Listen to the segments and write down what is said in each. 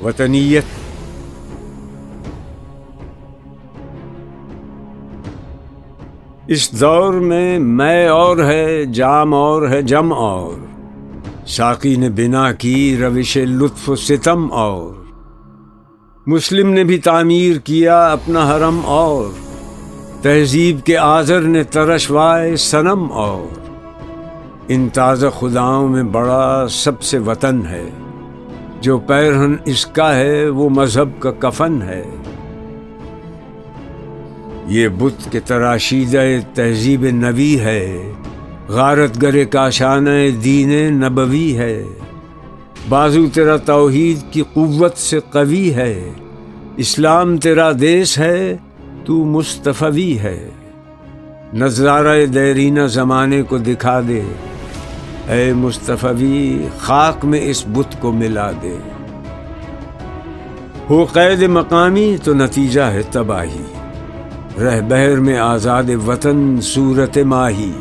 वतनीयत। इस दौर में मैं और है, जाम और है, जम और, साकी ने बिना की रविश लुत्फ सितम और, मुस्लिम ने भी तामीर किया अपना हरम और, तहजीब के आज़र ने तरशवाए सनम और, इन ताज़ा खुदाओं में बड़ा सबसे वतन है, जो पैरहन इसका है वो मजहब का कफन है। ये बुत के तराशीदा तहजीब नबी है, गारत गरे काशाना दीने नबवी है, बाजू तेरा तौहीद की कुव्वत से कवी है, इस्लाम तेरा देश है तू मुस्तफ़वी है। नज़ारा देरीना ज़माने को दिखा दे, ऐ मुस्तफ़वी खाक में इस बुत को मिला दे। हो क़ैद मकामी तो नतीजा है तबाही, रह बहर में आज़ाद वतन सूरत माही,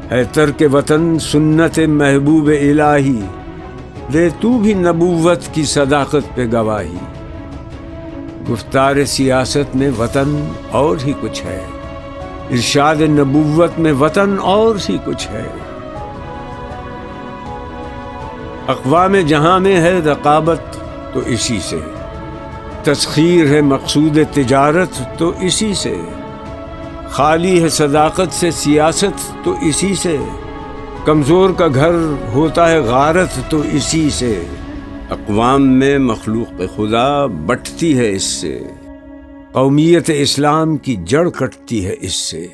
है तर्क वतन सुन्नत महबूब इलाही, दे तू भी नबूवत की सदाकत पे गवाही। गुफ्तार सियासत में वतन और ही कुछ है, इरशाद नबूवत में वतन और ही कुछ है। अक़वाम जहां में है रक़ाबत तो इसी से, तस्खीर है मकसूद तिजारत तो इसी से, खाली है सदाकत से सियासत तो इसी से, कमज़ोर का घर होता है गारत तो इसी से। अक़वाम में मखलूक़ खुदा बटती है इससे, कौमियत इस्लाम की जड़ कटती है इससे।